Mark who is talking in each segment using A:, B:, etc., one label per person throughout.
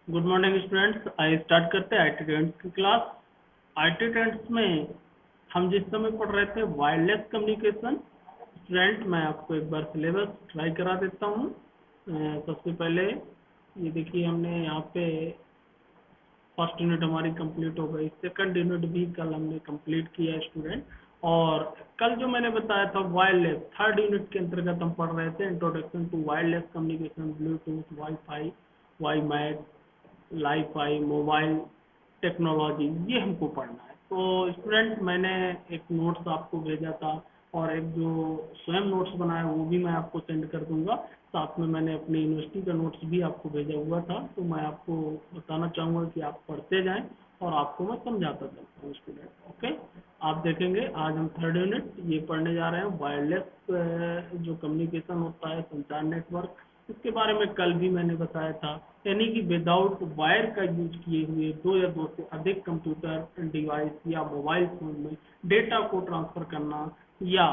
A: Good morning students. आइए start करते हैं आईटी ट्रेंड्स की क्लास। आईटी ट्रेंड्स में हम जिस समय पढ़ रहे थे वायरलेस कम्युनिकेशन। स्टूडेंट मैं आपको एक बार सिलेबस ट्राई करा देता हूँ। सबसे पहले ये देखिए, हमने यहाँ पे फर्स्ट यूनिट हमारी कंप्लीट हो गई, सेकंड यूनिट भी कल हमने कंप्लीट किया स्टूडेंट। और कल जो मैंने बताया था वायरलेस, थर्ड यूनिट के अंतर्गत हम पढ़ रहे थे introduction to wireless communication, Bluetooth, WiFi, WiMAX, LiFi, mobile technology, ये हमको पढ़ना है। तो स्टूडेंट मैंने एक नोट्स आपको भेजा था और एक जो स्वयं नोट्स बनाया वो भी मैं आपको सेंड कर दूंगा। साथ में मैंने अपनी यूनिवर्सिटी का नोट्स भी आपको भेजा हुआ था। तो मैं आपको बताना चाहूँगा कि आप पढ़ते जाएं और आपको मैं समझाता चलता हूँ स्टूडेंट। ओके, आप देखेंगे आज हम थर्ड यूनिट ये पढ़ने जा रहे हैं वायरलेस जो कम्युनिकेशन होता है, संचार नेटवर्क। इसके बारे में कल भी मैंने बताया था, यानी कि विदाउट वायर का यूज किए हुए दो या दो से अधिक कंप्यूटर डिवाइस या मोबाइल फोन में डेटा को ट्रांसफर करना या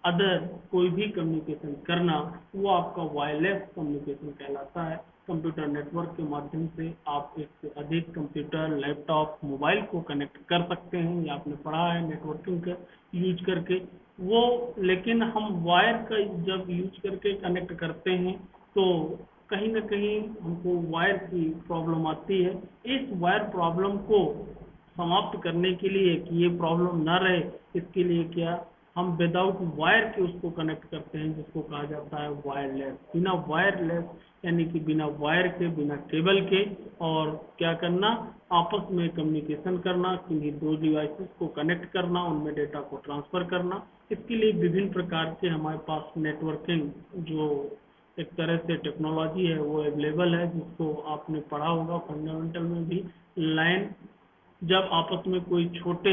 A: अदर कोई भी कम्युनिकेशन करना, वो आपका वायरलेस कम्युनिकेशन कहलाता है। कंप्यूटर नेटवर्क के माध्यम से आप एक से अधिक कंप्यूटर, लैपटॉप, मोबाइल को कनेक्ट कर सकते हैं। या आपने पढ़ा है नेटवर्किंग का यूज करके वो। लेकिन हम वायर का जब यूज करके कनेक्ट करते हैं तो कहीं ना कहीं हमको वायर की प्रॉब्लम आती है। इस वायर प्रॉब्लम को समाप्त करने के लिए कि ये प्रॉब्लम ना रहे, इसके लिए क्या हम विदाउट वायर के उसको कनेक्ट करते हैं, जिसको कहा जाता है वायरलेस। बिना वायरलेस यानी कि बिना वायर के, बिना केबल के, और क्या करना, आपस में कम्युनिकेशन करना, किन्हीं दो डिवाइसेस को कनेक्ट करना, उनमें डेटा को ट्रांसफर करना। इसके लिए विभिन्न प्रकार के हमारे पास नेटवर्किंग जो एक तरह से टेक्नोलॉजी है वो अवेलेबल है, जिसको आपने पढ़ा होगा फंडामेंटल में भी। लाइन, जब आपस में कोई छोटे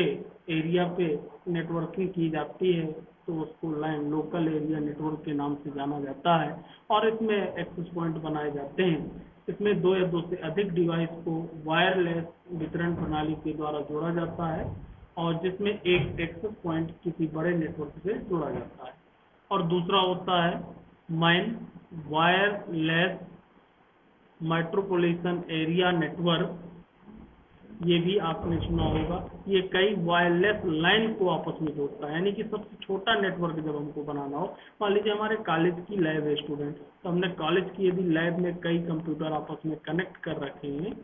A: एरिया पे नेटवर्किंग की जाती है तो उसको लाइन, लोकल एरिया नेटवर्क के नाम से जाना जाता है। और इसमें एक्सेस पॉइंट बनाए जाते हैं। इसमें दो या दो से अधिक डिवाइस को वायरलेस वितरण प्रणाली के द्वारा जोड़ा जाता है और जिसमें एक एक्सेस पॉइंट किसी बड़े नेटवर्क से जोड़ा जाता है। और दूसरा होता है mine, wireless metropolitan area network. ये भी आपने सुना होगा। ये कई वायरलेस लाइन को आपस में जोड़ता है, यानी कि सबसे छोटा नेटवर्क जब हमको बनाना हो, मान लीजिए हमारे कॉलेज की लैब है स्टूडेंट, तो हमने कॉलेज की यदि लैब में कई कंप्यूटर आपस में कनेक्ट कर रखे हैं,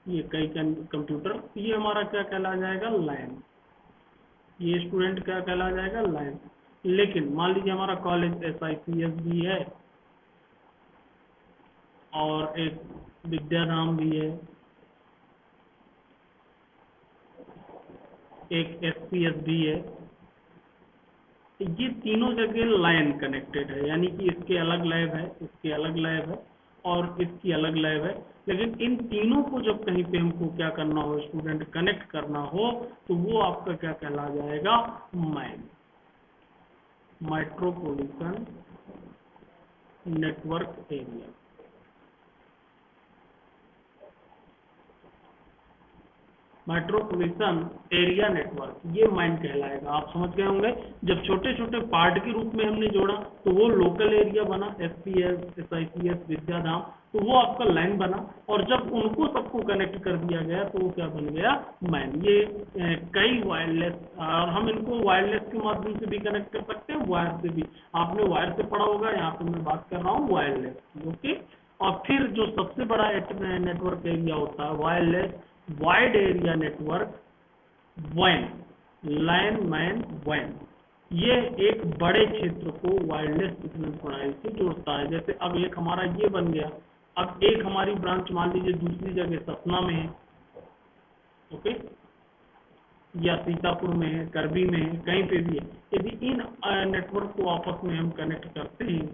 A: ये कई कंप्यूटर, ये हमारा क्या कहला जाएगा, लाइन। ये स्टूडेंट क्या कहला जाएगा, लाइन। लेकिन मान लीजिए हमारा कॉलेज SIPS भी है और एक विद्याधाम भी है, एक SPS भी है। ये तीनों जगह लाइन कनेक्टेड है, यानी कि इसके अलग लैब है, इसके अलग लैब है और इसकी अलग लैब है। लेकिन इन तीनों को जब कहीं पे हमको क्या करना हो स्टूडेंट, कनेक्ट करना हो, तो वो आपका क्या कहला जाएगा, man, metropolitan network area. Metropolitan area network, ये माइन कहलाएगा। आप समझ गए होंगे, जब छोटे छोटे पार्ट के रूप में हमने जोड़ा तो वो लोकल एरिया बना, SPS, SIPS, विद्याधाम, तो वो आपका लाइन बना। और जब उनको सबको कनेक्ट कर दिया गया तो वो क्या बन गया, मैन। ये कई वायरलेस, और हम इनको वायरलेस के माध्यम से भी कनेक्ट कर सकते हैं, वायर से भी। आपने वायर से पढ़ा होगा, यहाँ पे मैं बात कर रहा हूँ वायरलेस की। ओके, और फिर जो सबसे बड़ा नेटवर्क एरिया होता है wireless wide area network, van, line man van, ये एक बड़े क्षेत्र को वायरलेस वितरण प्रणाली से जोड़ता है। जैसे अब एक हमारा ये बन गया, अब एक हमारी ब्रांच मान लीजिए दूसरी जगह सतना में है, ओके, या सीतापुर में है, करबी में है, कहीं पे भी है। यदि इन नेटवर्क को आपस में हम कनेक्ट करते हैं,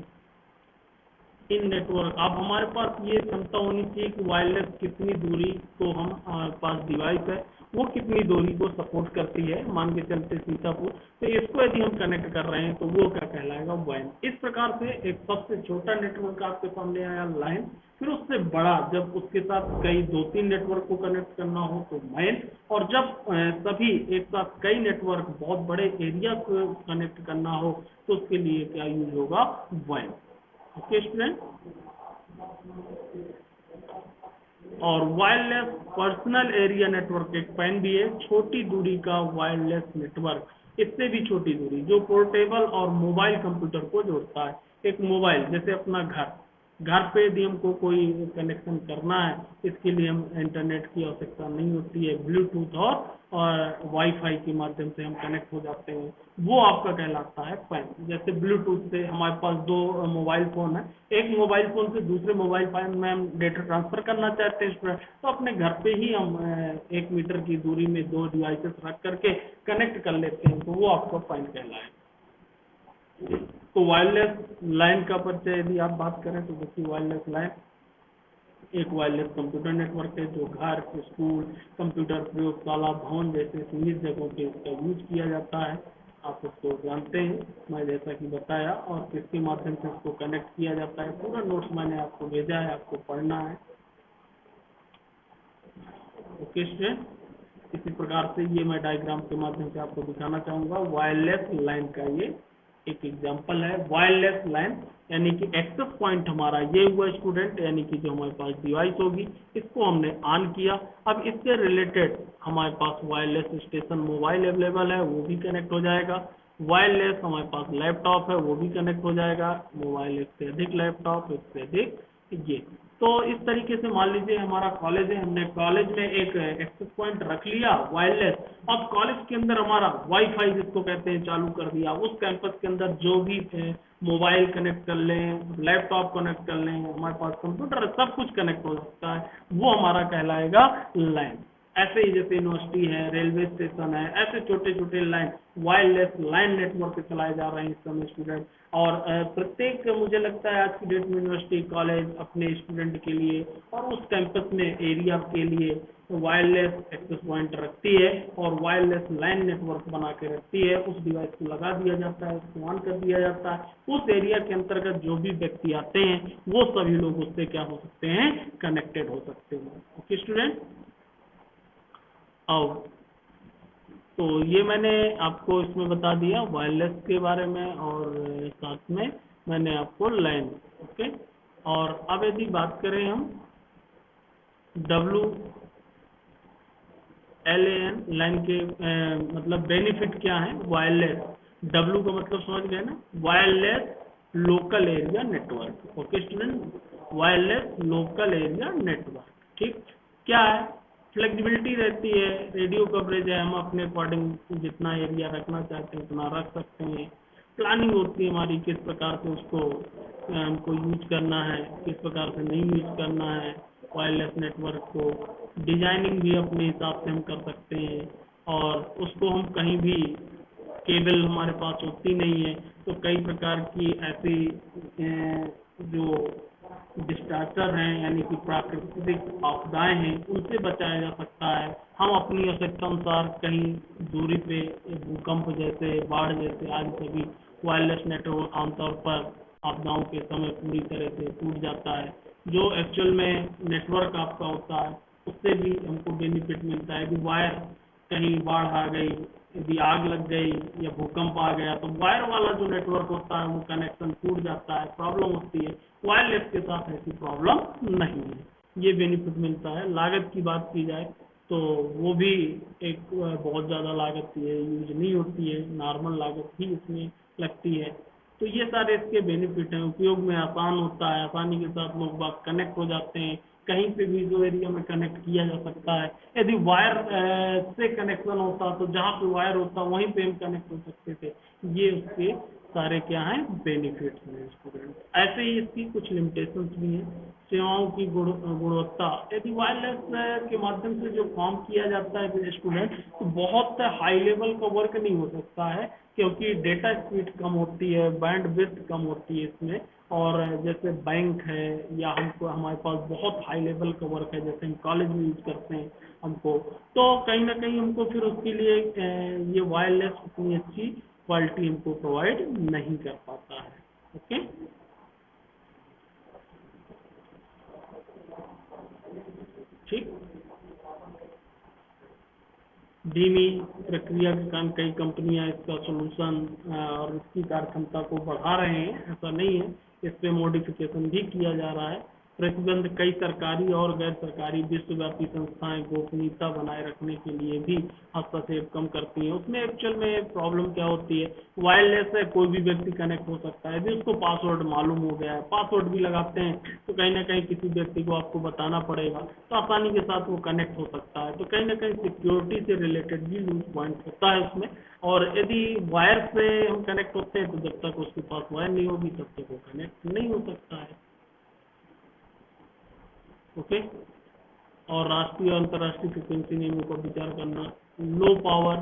A: इन नेटवर्क, अब हमारे पास ये क्षमता होनी चाहिए कि वायरलेस कितनी दूरी को हम पास डिवाइस है वो कितनी दूरी को सपोर्ट करती है, मान के चलते सीतापुर, तो इसको यदि हम कनेक्ट कर रहे हैं तो वो क्या कहलाएगा, वैन। इस प्रकार से एक सबसे छोटा नेटवर्क आपके सामने आया, लाइन। फिर उससे बड़ा, जब उसके साथ कई दो तीन नेटवर्क को कनेक्ट करना हो तो मैन। और जब सभी एक साथ कई नेटवर्क बहुत बड़े एरिया को कनेक्ट करना हो तो उसके लिए क्या यूज होगा, वैन। ओके स्टूडेंट, और वायरलेस पर्सनल एरिया नेटवर्क एक पैन भी है, छोटी दूरी का वायरलेस नेटवर्क, इससे भी छोटी दूरी, जो पोर्टेबल और मोबाइल कंप्यूटर को जोड़ता है। एक मोबाइल जैसे अपना घर पे यदि हमको कोई कनेक्शन करना है, इसके लिए हम इंटरनेट की आवश्यकता नहीं होती है, ब्लूटूथ और वाईफाई के माध्यम से हम कनेक्ट हो जाते हैं, वो आपका कहलाता है पैन। जैसे ब्लूटूथ से हमारे पास दो मोबाइल फोन है, एक मोबाइल फोन से दूसरे मोबाइल फोन में हम डेटा ट्रांसफर करना चाहते हैं स्टूडेंट, तो अपने घर पे ही हम 1 मीटर की दूरी में दो डिवाइसेस रख करके कनेक्ट कर लेते हैं, तो वो आपका पैन कहलाएगा। तो वायरलेस लाइन का परिचय यदि आप बात करें तो देखिए, वायरलेस लाइन एक वायरलेस कंप्यूटर नेटवर्क है जो घर, स्कूल, कंप्यूटर प्रयोगशाला, भवन जैसे सीमित जगहों पे इसका यूज किया जाता है। आप उसको जानते हैं, मैं जैसा कि बताया, और किसके माध्यम से इसको कनेक्ट किया जाता है, पूरा नोट्स मैंने आपको भेजा है, आपको पढ़ना है। ओके स्टूडेंट, इसी प्रकार से ये मैं डायग्राम के माध्यम से आपको दिखाना चाहूंगा वायरलेस लाइन का। ये एक एग्जांपल है वायरलेस लाइन, यानी कि एक्सेस पॉइंट हमारा ये हुआ स्टूडेंट, यानी कि जो हमारे पास डिवाइस होगी इसको हमने ऑन किया। अब इससे रिलेटेड हमारे पास वायरलेस स्टेशन मोबाइल अवेलेबल है, वो भी कनेक्ट हो जाएगा। वायरलेस हमारे पास लैपटॉप है, वो भी कनेक्ट हो जाएगा। मोबाइल एक से अधिक, लैपटॉप एक से अधिक, ये। तो इस तरीके से मान लीजिए हमारा कॉलेज है, हमने कॉलेज में एक एक्सेस पॉइंट रख लिया वायरलेस। अब कॉलेज के अंदर हमारा वाईफाई जिसको कहते हैं चालू कर दिया, उस कैंपस के अंदर जो भी मोबाइल कनेक्ट कर लें, लैपटॉप कनेक्ट कर लें, हमारे पास कंप्यूटर, सब कुछ कनेक्ट हो सकता है, वो हमारा कहलाएगा लैन। ऐसे ही जैसे यूनिवर्सिटी है, रेलवे स्टेशन है, ऐसे छोटे छोटे लाइन, वायरलेस लाइन नेटवर्क चलाए जा रहे हैं इस समय स्टूडेंट। और प्रत्येक, मुझे लगता है आज की डेट में यूनिवर्सिटी कॉलेज अपने स्टूडेंट के लिए और उस कैंपस में एरिया के लिए वायरलेस एक्सेस पॉइंट रखती है और वायरलेस लाइन नेटवर्क बना के रखती है। उस डिवाइस को लगा दिया जाता है, उसको ऑन कर दिया जाता है। उस एरिया के अंतर्गत जो भी व्यक्ति आते हैं वो सभी लोग उससे क्या हो सकते हैं, कनेक्टेड हो सकते हैं। ओके स्टूडेंट, आओ, तो ये मैंने आपको इसमें बता दिया वायरलेस के बारे में, और साथ में मैंने आपको लाइन। ओके, और अब यदि बात करें हम WLAN लाइन के मतलब बेनिफिट क्या है वायरलेस। W का मतलब समझ गए ना, wireless local area network. Okay student, wireless local area network, ठीक। क्या है, फ्लेक्सिबिलिटी रहती है, रेडियो कवरेज है, हम अपने अकॉर्डिंग जितना एरिया रखना चाहते हैं उतना रख सकते हैं। प्लानिंग होती है हमारी, किस प्रकार से उसको हमको यूज करना है, किस प्रकार से नहीं यूज करना है वायरलेस नेटवर्क को। डिजाइनिंग भी अपने हिसाब से हम कर सकते हैं, और उसको हम कहीं भी, केबल हमारे पास होती नहीं है तो कई प्रकार की ऐसी जो डिस्टास्टर हैं, यानी कि प्राकृतिक आपदाएं हैं, उनसे बचाया जा सकता है। हम अपनी आवश्यकता अनुसार कहीं दूरी पे भूकंप जैसे, बाढ़ जैसे आदि सभी वायरलेस नेटवर्क आमतौर पर आपदाओं के समय पूरी तरह से टूट जाता है। जो एक्चुअल में नेटवर्क आपका होता है उससे भी हमको बेनिफिट मिलता है कि वायर, कहीं बाढ़ आ गई, यदि आग लग गई या भूकंप आ गया तो वायर वाला जो नेटवर्क होता है वो कनेक्शन टूट जाता है, प्रॉब्लम होती है। वायरलेस के साथ ऐसी प्रॉब्लम नहीं है, ये बेनिफिट मिलता है। लागत की बात की जाए तो वो भी एक बहुत ज़्यादा लागत की है, यूज नहीं होती है, नॉर्मल लागत ही इसमें लगती है। तो ये सारे इसके बेनिफिट हैं, उपयोग में आसान होता है, आसानी के साथ लोग बाग कनेक्ट हो जाते हैं, कहीं पे भी जो एरिया में कनेक्ट किया जा सकता है। यदि वायर से कनेक्शन होता तो जहाँ पे वायर होता वहीं पे हम कनेक्ट हो सकते थे। ये उसके सारे क्या हैं, बेनिफिट्स हैं स्टूडेंट। ऐसे ही इसकी कुछ लिमिटेशंस भी हैं। सेवाओं की गुणवत्ता, यदि वायरलेस के माध्यम से जो काम किया जाता है स्टूडेंट, तो बहुत हाई लेवल का वर्क नहीं हो सकता है, क्योंकि डेटा स्पीड कम होती है, बैंड विड्थ कम होती है इसमें। और जैसे बैंक है या हमको, हमारे पास बहुत हाई लेवल का वर्क है, जैसे हम कॉलेज में यूज करते हैं हमको, तो कहीं ना कहीं हमको फिर उसके लिए ये वायरलेस उतनी अच्छी क्वालिटी हमको प्रोवाइड नहीं कर पाता है। ओके, ठीक। धीमी प्रक्रिया के कारण कई कंपनियां इसका सोल्यूशन और इसकी कार्यक्षमता को बढ़ा रहे हैं, ऐसा नहीं है, इस पे मॉडिफिकेशन भी किया जा रहा है। प्रतिबंध कई सरकारी और गैर सरकारी विश्वव्यापी संस्थाएं गोपनीयता बनाए रखने के लिए भी हस्तक्षेप कम करती हैं। उसमें एक्चुअल में प्रॉब्लम क्या होती है, वायरलेस है, कोई भी व्यक्ति कनेक्ट हो सकता है, यदि उसको पासवर्ड मालूम हो गया है, पासवर्ड भी लगाते हैं तो कहीं ना कहीं किसी व्यक्ति को आपको बताना पड़ेगा, तो आसानी के साथ वो कनेक्ट हो सकता है। तो कहीं ना कहीं सिक्योरिटी से रिलेटेड भी लूज पॉइंट होता है उसमें। और यदि वायर से हम कनेक्ट होते हैं तो जब तक उसके पास वायर नहीं होगी तब तक वो कनेक्ट नहीं हो सकता है। ओके। और राष्ट्रीय और अंतर्राष्ट्रीय फ्रिक्वेंसी नियमों पर विचार करना, लो पावर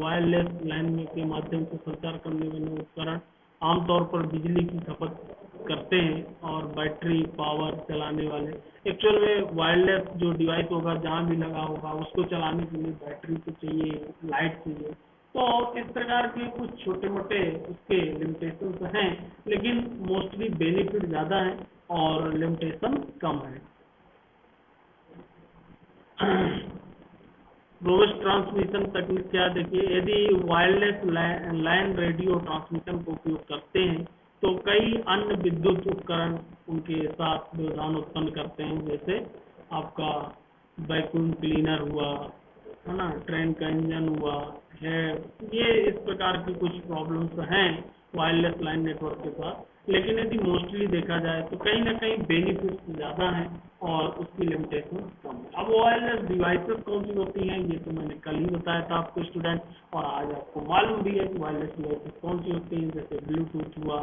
A: वायरलेस लाइन के माध्यम से संचार करने वाले उपकरण आमतौर पर बिजली की खपत करते हैं और बैटरी पावर चलाने वाले, एक्चुअल में वायरलेस जो डिवाइस होगा जहाँ भी लगा होगा उसको चलाने के लिए बैटरी तो चाहिए, लाइट चाहिए। तो इस प्रकार के कुछ छोटे मोटे उसके लिमिटेशंस हैं, लेकिन मोस्टली बेनिफिट ज़्यादा है और लिमिटेशन कम है। रोबस्ट ट्रांसमिशन तकनीक क्या, देखिए यदि वायरलेस लाइन रेडियो ट्रांसमिशन को उपयोग करते हैं तो कई अन्य विद्युत उपकरण उनके साथ व्यवधान उत्पन्न करते हैं, जैसे आपका वैक्यूम क्लीनर हुआ, है ना, ट्रेन का इंजन हुआ है। ये इस प्रकार की कुछ प्रॉब्लम्स हैं वायरलेस लाइन नेटवर्क के साथ। लेकिन यदि मोस्टली देखा जाए तो कहीं ना कहीं बेनिफिट्स ज़्यादा हैं और उसकी लिमिटेशन कम है। अब वायरलेस डिवाइसेस कौन सी होती हैं ये तो मैंने कल ही बताया था आपको स्टूडेंट, और आज आपको मालूम भी है कि वायरलेस डिवाइसेस कौन सी होती हैं। जैसे ब्लूटूथ हुआ,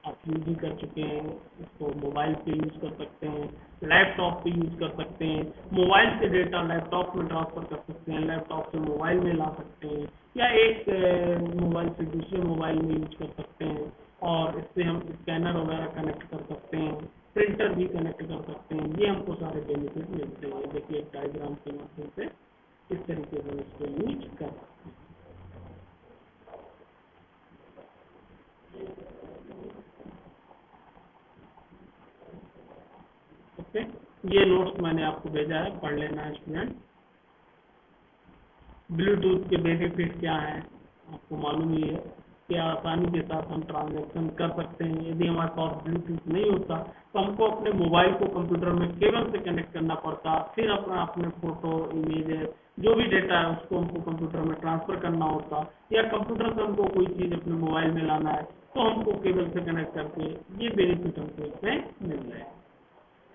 A: आप यूज ही कर चुके हैं, इसको मोबाइल पे यूज कर सकते हैं, लैपटॉप पे यूज कर सकते हैं, मोबाइल से डेटा लैपटॉप में ट्रांसफर कर सकते हैं, लैपटॉप से मोबाइल में ला सकते हैं, या एक मोबाइल से दूसरे मोबाइल में यूज कर सकते हैं। और इससे हम स्कैनर वगैरह कनेक्ट कर सकते हैं, प्रिंटर भी कनेक्ट कर सकते हैं। ये हमको सारे बेनिफिट मिलते हैं। देखिए एक डायग्राम के माध्यम से इस तरीके से इसको यूज कर सकते हैं। ओके, ये नोट्स मैंने आपको भेजा है, पढ़ लेना है स्टूडेंट। ब्लूटूथ के बेनिफिट क्या हैं आपको मालूम ही है कि आसानी के साथ हम ट्रांजैक्शन कर सकते हैं। यदि हमारे पास ब्लूटूथ नहीं होता तो हमको अपने मोबाइल को कंप्यूटर में केबल से कनेक्ट करना पड़ता, फिर अपना अपने फोटो इमेज जो भी डेटा है उसको हमको कंप्यूटर में ट्रांसफर करना होता, या कंप्यूटर से हमको कोई चीज़ अपने मोबाइल में लाना है तो हमको केबल से कनेक्ट करके ये बेनिफिट हमको इसमें मिल रहे हैं।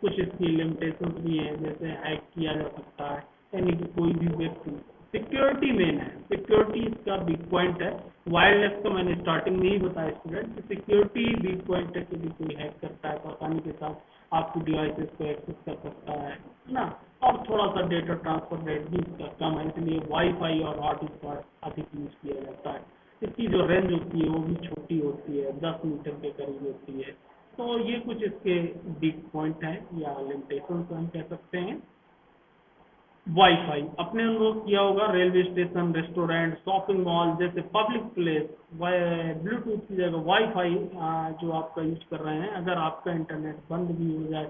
A: कुछ इसकी लिमिटेशंस भी हैं, जैसे हैक किया जा सकता है, यानी कि कोई भी व्यक्ति, सिक्योरिटी मेन है, सिक्योरिटी इसका बिग पॉइंट है। वायरलेस का मैंने स्टार्टिंग में ही बताया स्टूडेंट, सिक्योरिटी बिग पॉइंट है कि यदि कोई हैक करता है तो आसानी के साथ आपकी डिवाइसेस को एक्सेस कर सकता है ना। और थोड़ा सा डेटा ट्रांसफर रेट भी इसका कम है, इसलिए वाईफाई और हॉटस्पॉट अधिक यूज किया जाता है। इसकी जो रेंज होती है वो भी छोटी होती है, 10 मीटर के करीब होती है। तो ये कुछ इसके बिग पॉइंट हैं या लिमिटेशन हम कह सकते हैं। वाईफाई अपने अनुभव किया होगा, railway station, restaurant, shopping mall जैसे पब्लिक प्लेस ब्लूटूथ की जगह वाईफाई जो आपका यूज कर रहे हैं, अगर आपका इंटरनेट बंद भी हो जाए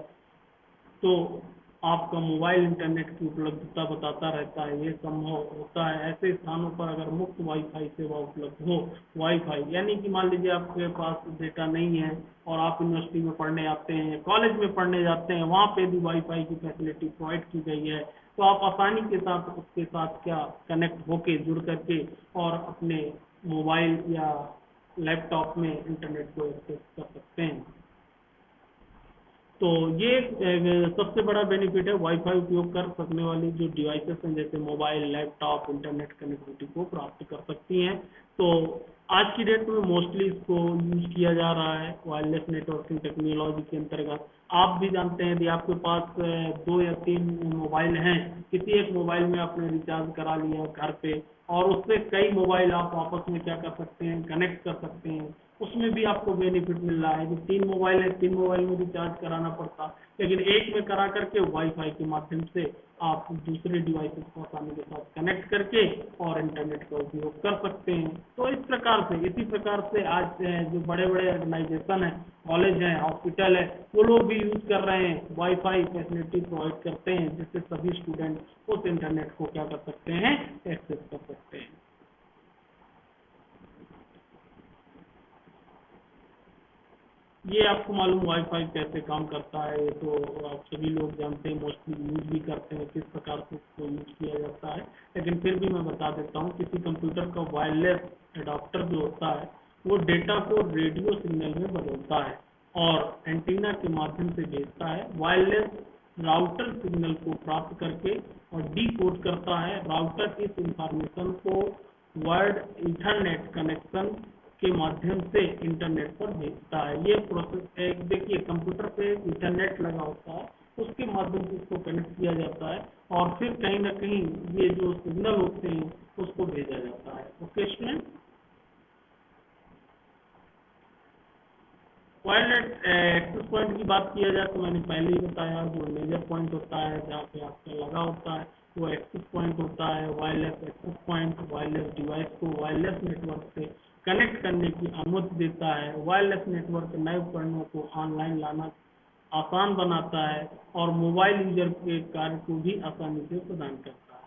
A: तो आपका मोबाइल इंटरनेट की उपलब्धता बताता रहता है। ये संभव होता है ऐसे स्थानों पर अगर मुफ्त वाईफाई सेवा उपलब्ध हो। वाईफाई यानी कि मान लीजिए आपके पास डेटा नहीं है और आप यूनिवर्सिटी में पढ़ने आते हैं, कॉलेज में पढ़ने जाते हैं, वहाँ पे भी वाईफाई की फैसिलिटी प्रोवाइड की गई है, तो आप आसानी के साथ उसके साथ क्या कनेक्ट होके जुड़ करके और अपने मोबाइल या लैपटॉप में इंटरनेट को एक्सेस कर सकते हैं। तो ये सबसे बड़ा बेनिफिट है वाईफाई उपयोग कर सकने वाली जो डिवाइसेस हैं, जैसे मोबाइल, लैपटॉप इंटरनेट कनेक्टिविटी को प्राप्त कर सकती हैं। तो आज की डेट में मोस्टली इसको यूज किया जा रहा है वायरलेस नेटवर्किंग टेक्नोलॉजी के अंतर्गत। आप भी जानते हैं यदि आपके पास 2 या 3 मोबाइल हैं, किसी एक मोबाइल में आपने रिचार्ज करा लिया घर पे, और उससे कई मोबाइल आप आपस में क्या कर सकते हैं, कनेक्ट कर सकते हैं, उसमें भी आपको बेनिफिट मिल रहा है। जो 3 मोबाइल है, 3 मोबाइल में रिचार्ज कराना पड़ता, लेकिन एक में करा करके वाईफाई के माध्यम से आप दूसरे डिवाइसेस को आसानी के साथ कनेक्ट करके और इंटरनेट का उपयोग कर सकते हैं। तो इसी प्रकार से आज जो बड़े बड़े ऑर्गेनाइजेशन है, कॉलेज है, हॉस्पिटल है, वो लोग भी यूज कर रहे हैं, वाईफाई फैसिलिटी प्रोवाइड करते हैं, जिससे सभी स्टूडेंट उस इंटरनेट को क्या कर सकते हैं, एक्सेस कर सकते हैं। ये आपको मालूम वाईफाई कैसे काम करता है, ये तो आप सभी लोग जानते हैं, मोस्टली यूज भी करते हैं, किस प्रकार से उसको यूज किया जाता है। लेकिन फिर भी मैं बता देता हूँ, किसी कंप्यूटर का वायरलेस एडाप्टर जो होता है वो डेटा को रेडियो सिग्नल में बदलता है और एंटीना के माध्यम से भेजता है। वायरलेस राउटर सिग्नल को प्राप्त करके और डिकोड करता है। राउटर इस इंफॉर्मेशन को वर्ड ईथरनेट कनेक्शन के माध्यम से इंटरनेट पर भेजता है। ये प्रोसेस एक देखिए, कंप्यूटर पे इंटरनेट लगा होता है, उसके माध्यम से उसको कनेक्ट किया जाता है और फिर कहीं ना कहीं ये जो सिग्नल होते हैं उसको भेजा जाता है। Okay student, wireless access point की बात किया जाए तो मैंने पहले ही बताया, जो मेजर पॉइंट होता है जहाँ पे आपका लगा होता है वो एक्सेस पॉइंट होता है। Wireless access point wireless device को वायरलेस नेटवर्क से कनेक्ट करने की अनुमति देता है। वायरलेस नेटवर्क नए उपकरणों को ऑनलाइन लाना आसान बनाता है और मोबाइल यूजर के कार्य को भी आसानी से प्रदान करता है।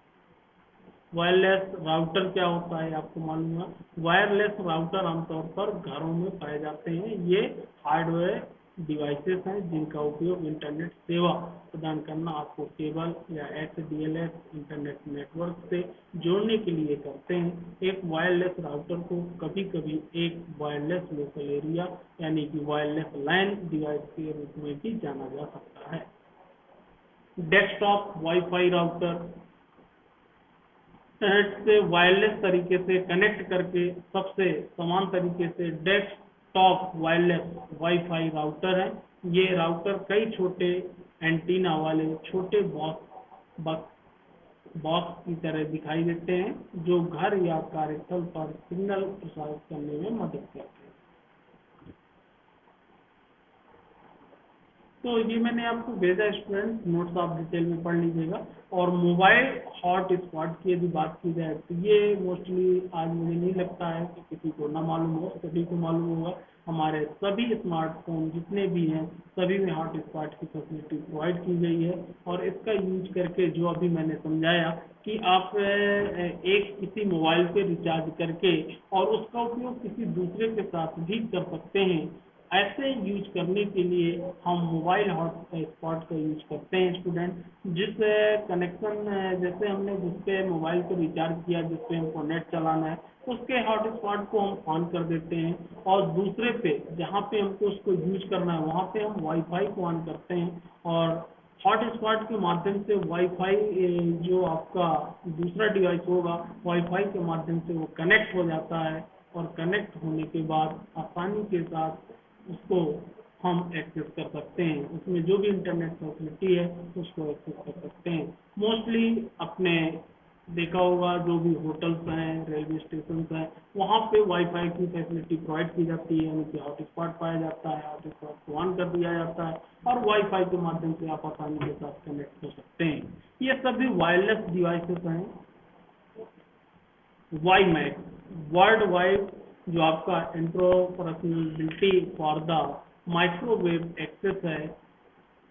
A: वायरलेस राउटर क्या होता है आपको मालूम है। वायरलेस राउटर आमतौर पर घरों में पाए जाते हैं। ये हार्डवेयर डिवाइसेस हैं जिनका उपयोग इंटरनेट सेवा प्रदान करना, आपको केबल या HDLS इंटरनेट नेटवर्क से जोड़ने के लिए करते हैं। एक वायरलेस राउटर को कभी कभी एक वायरलेस लोकल एरिया यानी कि वायरलेस लैन डिवाइस के रूप में भी जाना जा सकता है। डेस्कटॉप वाईफाई राउटर इंटरनेट से वायरलेस तरीके से कनेक्ट करके सबसे समान तरीके से डेस्कटॉप वायरलेस वाईफाई राउटर है। ये राउटर कई छोटे एंटीना वाले छोटे बॉक्स की तरह दिखाई देते हैं जो घर या कार्यस्थल पर सिग्नल प्रसारित करने में मदद करते हैं। तो ये मैंने आपको भेजा स्टूडेंट, नोट्स आप डिटेल में पढ़ लीजिएगा। और मोबाइल हॉट स्पॉट की यदि बात की जाए तो ये मोस्टली आज मुझे नहीं लगता है कि किसी को ना मालूम हो, सभी को मालूम होगा। हमारे सभी स्मार्टफोन जितने भी हैं सभी में हॉट स्पॉट की फैसिलिटी प्रोवाइड की गई है। और इसका यूज करके जो अभी मैंने समझाया कि आप एक किसी मोबाइल पे रिचार्ज करके और उसका उपयोग किसी दूसरे के साथ भी कर सकते हैं। ऐसे यूज करने के लिए हम मोबाइल हॉटस्पॉट का यूज करते हैं स्टूडेंट। जिस कनेक्शन जैसे हमने जिसपे मोबाइल को रिचार्ज किया, जिसपे हमको नेट चलाना है, उसके हॉटस्पॉट को हम ऑन कर देते हैं और दूसरे पे जहाँ पे हमको उसको यूज करना है वहाँ पे हम वाईफाई को ऑन करते हैं और हॉटस्पॉट के माध्यम से वाईफाई जो आपका दूसरा डिवाइस होगा वाईफाई के माध्यम से वो कनेक्ट हो जाता है और कनेक्ट होने के बाद आसानी के साथ उसको हम एक्सेस कर सकते हैं। उसमें जो भी इंटरनेट फैसिलिटी है उसको एक्सेस कर सकते हैं। मोस्टली अपने देखा होगा जो भी होटल्स हैं, रेलवे स्टेशन हैं, वहाँ पे वाईफाई की फैसिलिटी प्रोवाइड की जाती है, यानी कि हॉटस्पॉट पाया जाता है, हॉटस्पॉट को ऑन कर दिया जाता है और वाईफाई के माध्यम से आप आसानी के साथ कनेक्ट हो सकते हैं। ये सभी वायरलेस डिवाइसेस हैं। वाई मैक वर्ल्ड वाइड जो आपका interoperability for the microwave access है,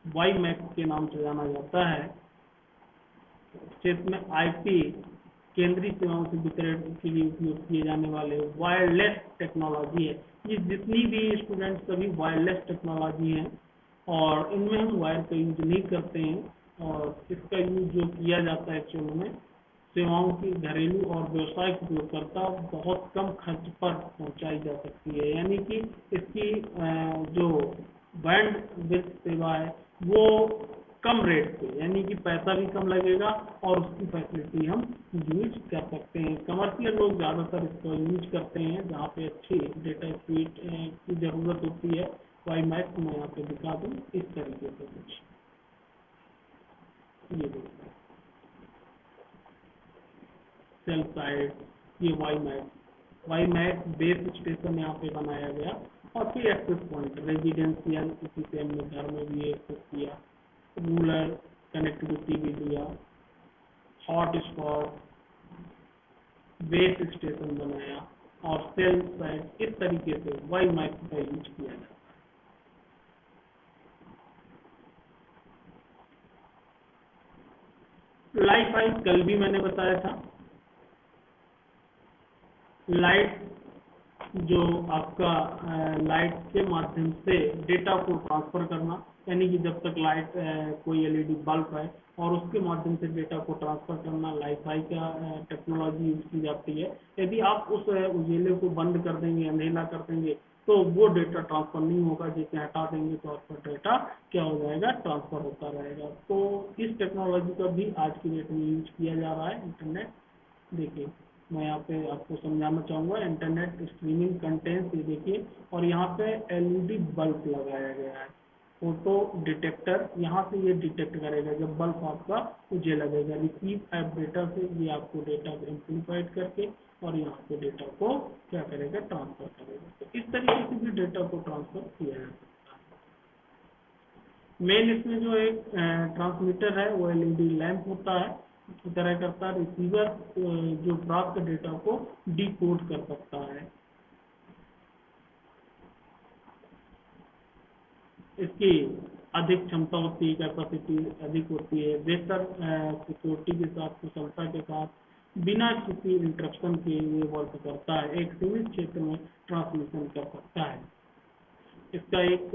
A: वाई मैक के नाम से जाना जाता है। क्षेत्र में आईपी केंद्रीय सेवाओं से वितरण के लिए उपयोग किए जाने वाले वायरलेस टेक्नोलॉजी है। ये जितनी भी स्टूडेंट सभी वायरलेस टेक्नोलॉजी हैं और इनमें हम वायर का यूज नहीं करते हैं और इसका यूज जो किया जाता है एक्चुअल में सेवाओं की घरेलू और व्यावसायिक उपयोगकर्ता बहुत कम खर्च पर पहुंचाई जा सकती है। यानी कि इसकी जो बैंड विड्थ सेवा है वो कम रेट पे, यानी कि पैसा भी कम लगेगा और उसकी फैसिलिटी हम यूज कर सकते हैं। कमर्शियल लोग ज़्यादातर इसको यूज करते हैं जहाँ पे अच्छी डेटा स्पीड की ज़रूरत होती है। वाई मैक मैं यहाँ पे दिखा दूँ इस तरीके से कुछ, ये देखिए सेल साइड, ये वाई मैक बेस स्टेशन यहाँ पे बनाया गया और फिर एक्सेस पॉइंट रेजिडेंशियल, किसी से हमने घर में भी एक्सेस किया, रूरल कनेक्टिविटी भी दिया, हॉट स्पॉट बेस स्टेशन बनाया और सेल साइड, इस तरीके से वाई मैक का यूज किया जाता है। लाइफ फाइल कल भी मैंने बताया था, लाइट जो आपका लाइट के माध्यम से डेटा को ट्रांसफर करना, यानी कि जब तक लाइट कोई एलईडी बल्ब है और उसके माध्यम से डेटा को ट्रांसफर करना, लाइफाई का टेक्नोलॉजी यूज की जाती है। यदि आप उस उजेले को बंद कर देंगे, अंधेला कर देंगे, तो वो डेटा ट्रांसफर नहीं होगा। जैसे हटा देंगे तो आपका डेटा क्या हो जाएगा, ट्रांसफर होता रहेगा। तो इस टेक्नोलॉजी का भी आज की डेट में यूज किया जा रहा है। इंटरनेट, देखिए मैं यहाँ पे आपको समझाना चाहूँगा, इंटरनेट स्ट्रीमिंग कंटेंट, ये देखिए, और यहाँ पे एलईडी बल्ब लगाया गया है, फोटो डिटेक्टर, यहाँ से ये डिटेक्ट करेगा जब बल्ब आपका उजे लगेगा। रिसीव ऐप डेटा से ये आपको डेटा को एम्प्लीफाइड करके और यहाँ पे डेटा को क्या करेगा, ट्रांसफर करेगा। तो इस तरीके से भी डेटा को ट्रांसफर किया जा सकता है। मेन इसमें जो एक ट्रांसमीटर है वो एलईडी लैंप होता है, इसी तरह करता है। रिसीवर जो प्राप्त डेटा को डिकोड कर सकता है। इसकी अधिक क्षमता होती है, कैपेसिटी अधिक होती है, बेहतर सिक्योरिटी के साथ, कुशलता के साथ, बिना किसी इंटरप्शन के ये वर्क करता है, एक सीमित क्षेत्र में ट्रांसमिशन कर सकता है। इसका एक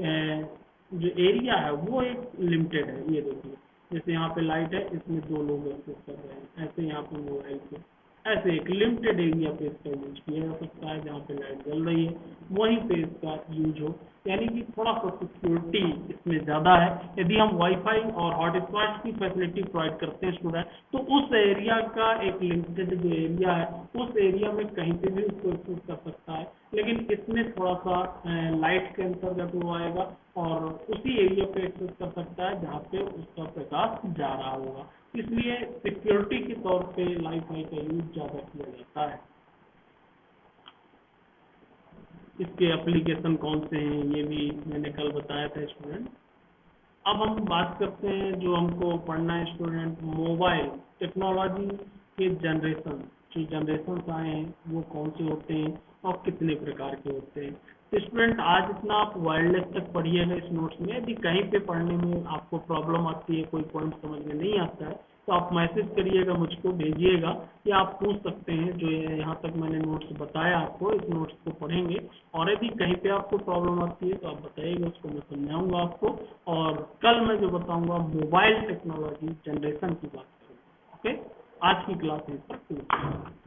A: जो एरिया है वो एक लिमिटेड है। ये देखिए, जैसे यहाँ पे लाइट है, इसमें 2 लोग एक्सेस कर रहे हैं, ऐसे यहाँ पे मोबाइल पे, ऐसे एक लिमिटेड एरिया पे इसका यूज किया जा सकता है। जहाँ पे लाइट जल रही है वहीं पे इसका यूज हो, यानी कि थोड़ा सा सिक्योरिटी इसमें ज़्यादा है। यदि हम वाईफाई और हॉटस्पॉट की फैसिलिटी प्रोवाइड करते हैं स्टूडेंट, तो उस एरिया का एक लिमिटेड जो एरिया है, उस एरिया में कहीं पे भी उसको एक्सेस कर सकता है। लेकिन इसमें थोड़ा सा लाइट के अंतर्गत वो आएगा और उसी एरिया पे एक्सेस कर सकता है जहाँ पे उसका प्रकाश जा रहा होगा। इसलिए सिक्योरिटी के तौर पे वाईफाई का यूज ज़्यादा किया जाता है। इसके एप्लीकेशन कौन से हैं ये भी मैंने कल बताया था स्टूडेंट। अब हम बात करते हैं जो हमको पढ़ना है स्टूडेंट, मोबाइल टेक्नोलॉजी के जनरेशन। जो जनरेशन आए हैं वो कौन से होते हैं और कितने प्रकार के होते हैं। तो स्टूडेंट आज इतना आप वायरलेस तक पढ़िएगा इस नोट्स में। यदि कहीं पे पढ़ने में आपको प्रॉब्लम आती है, कोई पॉइंट समझ में नहीं आता है, तो आप मैसेज करिएगा, मुझको भेजिएगा, या आप पूछ सकते हैं। जो यहाँ तक मैंने नोट्स बताया आपको, इस नोट्स को पढ़ेंगे, और यदि कहीं पे आपको प्रॉब्लम आती है तो आप बताइएगा, उसको मैं समझाऊंगा आपको। और कल मैं जो बताऊंगा मोबाइल टेक्नोलॉजी जनरेशन की बात करूंगा। ओके, आज की क्लास यहीं पर पूरी।